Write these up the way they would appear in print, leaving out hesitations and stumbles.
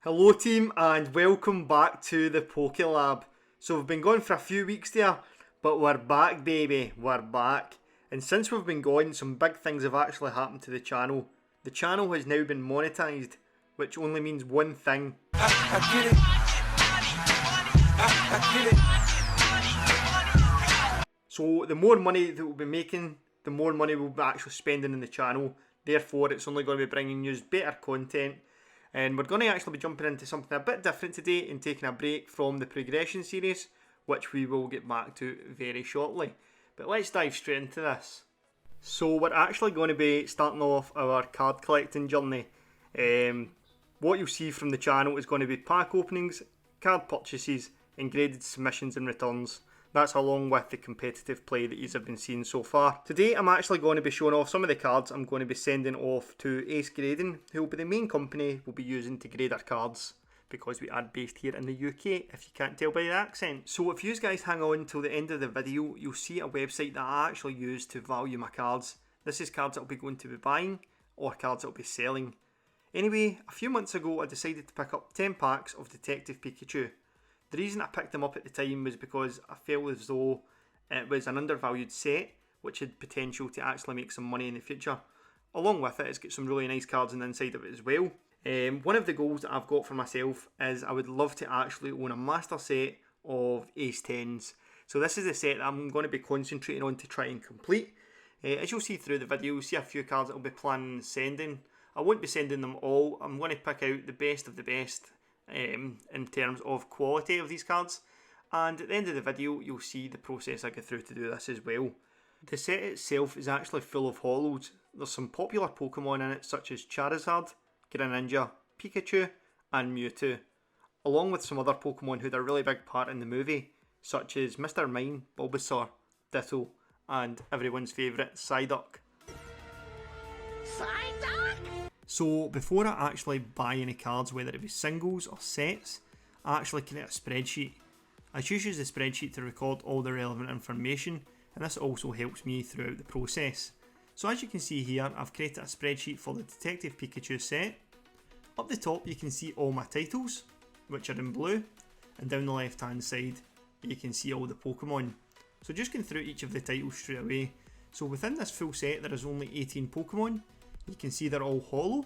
Hello team and welcome back to the PokéLab. So we've been gone for a few weeks there, but we're back baby, we're back. And since we've been gone, some big things have actually happened to the channel. The channel has now been monetized, which only means one thing. I get it. I get it. So the more money that we'll be making, the more money we'll be actually spending in the channel. Therefore it's only going to be bringing you better content. And we're going to actually be jumping into something a bit different today and taking a break from the progression series, which we will get back to very shortly. But let's dive straight into this. So we're actually going to be starting off our card collecting journey. What you'll see from the channel is going to be pack openings, card purchases and graded submissions and returns. That's along with the competitive play that you have been seeing so far. Today I'm actually going to be showing off some of the cards I'm going to be sending off to Ace Grading, who will be the main company we'll be using to grade our cards, because we are based here in the UK, if you can't tell by the accent. So if you guys hang on till the end of the video, you'll see a website that I actually use to value my cards. This is cards that I'll be going to be buying, or cards that I'll be selling. Anyway, a few months ago I decided to pick up 10 packs of Detective Pikachu. The reason I picked them up at the time was because I felt as though it was an undervalued set, which had potential to actually make some money in the future. Along with it, it's got some really nice cards on the inside of it as well. One of the goals that I've got for myself is I would love to actually own a master set of Ace 10s. So this is the set that I'm going to be concentrating on to try and complete. As you'll see through the video, you'll see a few cards that I'll be planning on sending. I won't be sending them all. I'm going to pick out the best of the best in terms of quality of these cards, and at the end of the video you'll see the process I go through to do this as well. The set itself is actually full of holos. There's some popular Pokemon in it such as Charizard, Greninja, Pikachu and Mewtwo, along with some other Pokemon who had a really big part in the movie such as Mr. Mime, Bulbasaur, Ditto and everyone's favourite Psyduck. So before I actually buy any cards, whether it be singles or sets, I actually create a spreadsheet. I just use the spreadsheet to record all the relevant information, and this also helps me throughout the process. So as you can see here, I've created a spreadsheet for the Detective Pikachu set. Up the top you can see all my titles, which are in blue, and down the left hand side you can see all the Pokemon. So just going through each of the titles straight away. So within this full set there is only 18 Pokemon. You can see they're all holo.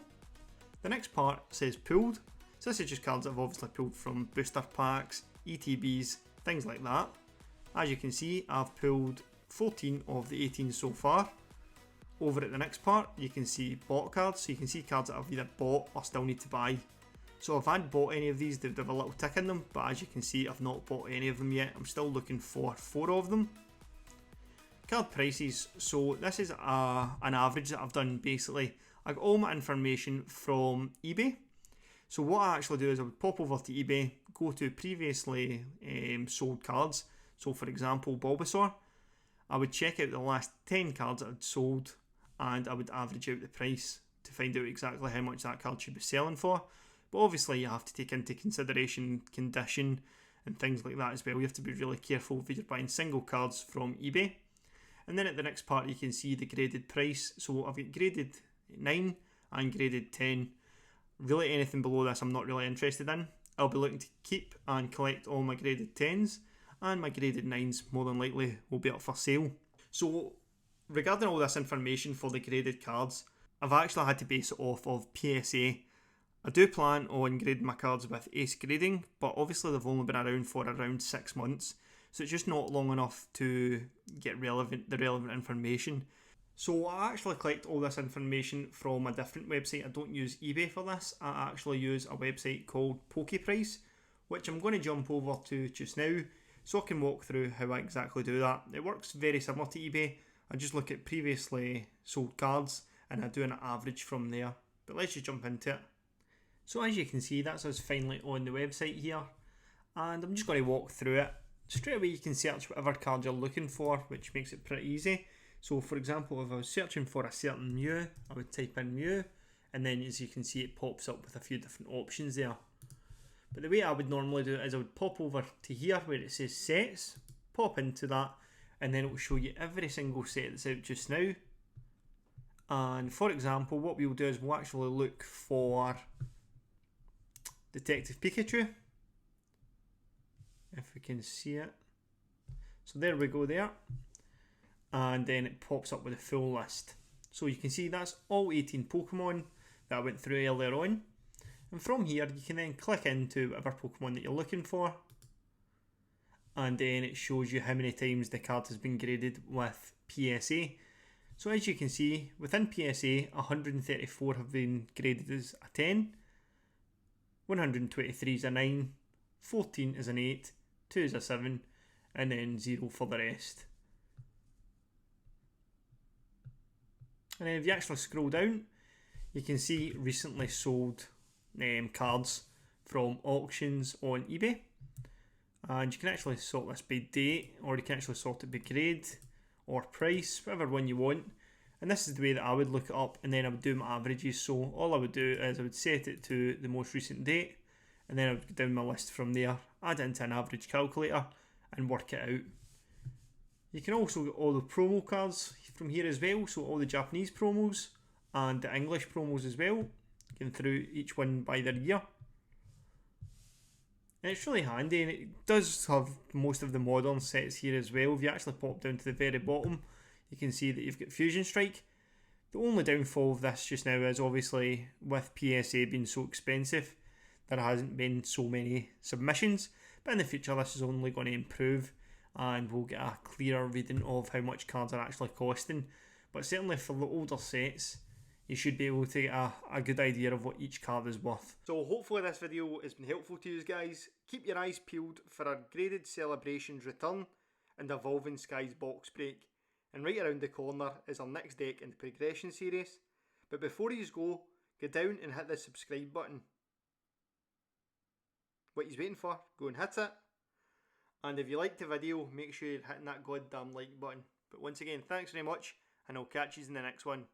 The next part says pulled, so this is just cards that I've obviously pulled from booster packs, ETBs, things like that. As you can see, I've pulled 14 of the 18 so far. Over at the next part you can see bought cards, so you can see cards that I've either bought or still need to buy. So if I hadn't bought any of these, they'd have a little tick in them, but as you can see I've not bought any of them yet. I'm still looking for 4 of them. Card prices, so this is an average that I've done basically. I got all my information from eBay. So what I actually do is I would pop over to eBay, go to previously sold cards. So for example Bulbasaur, I would check out the last 10 cards that I'd sold and I would average out the price to find out exactly how much that card should be selling for. But obviously you have to take into consideration condition and things like that as well. You have to be really careful if you're buying single cards from eBay. And then at the next part you can see the graded price. So I've got graded 9 and graded 10. Really anything below this I'm not really interested in. I'll be looking to keep and collect all my graded 10s, and my graded 9s more than likely will be up for sale. So regarding all this information for the graded cards, I've actually had to base it off of PSA. I do plan on grading my cards with Ace Grading, but obviously they've only been around for around 6 months. So it's just not long enough to get the relevant information. So I actually collect all this information from a different website. I don't use eBay for this. I actually use a website called PokePrice, which I'm going to jump over to just now so I can walk through how I exactly do that. It works very similar to eBay. I just look at previously sold cards and I do an average from there. But let's just jump into it. So as you can see, that's us finally on the website here, and I'm just going to walk through it. Straight away you can search whatever card you're looking for, which makes it pretty easy. So for example, if I was searching for a certain Mew, I would type in Mew, and then as you can see it pops up with a few different options there. But the way I would normally do it is I would pop over to here where it says sets, pop into that, and then it will show you every single set that's out just now. And for example, what we'll do is we'll actually look for Detective Pikachu, if we can see it. So there we go there, and then it pops up with a full list. So you can see that's all 18 Pokemon that I went through earlier on, and from here you can then click into whatever Pokemon that you're looking for, and then it shows you how many times the card has been graded with PSA. So as you can see, within PSA, 134 have been graded as a 10, 123 is a 9, 14 is an 8, 2 is a 7, and then 0 for the rest. And then if you actually scroll down, you can see recently sold cards from auctions on eBay. And you can actually sort this by date, or you can actually sort it by grade or price, whatever one you want. And this is the way that I would look it up, and then I would do my averages. So all I would do is I would set it to the most recent date, and then I would go down my list from there, add it into an average calculator, and work it out. You can also get all the promo cards from here as well, so all the Japanese promos and the English promos as well, going through each one by their year. And it's really handy, and it does have most of the modern sets here as well. If you actually pop down to the very bottom, you can see that you've got Fusion Strike. The only downfall of this just now is obviously with PSA being so expensive, there hasn't been so many submissions, but in the future this is only going to improve, and we'll get a clearer reading of how much cards are actually costing. But certainly for the older sets, you should be able to get a good idea of what each card is worth. So hopefully this video has been helpful to you guys. Keep your eyes peeled for our graded celebrations return and Evolving Skies box break. And right around the corner is our next deck in the progression series. But before you go down and hit the subscribe button. What you're waiting for, go and hit it. And if you liked the video, make sure you're hitting that goddamn like button. But once again, thanks very much, and I'll catch you in the next one.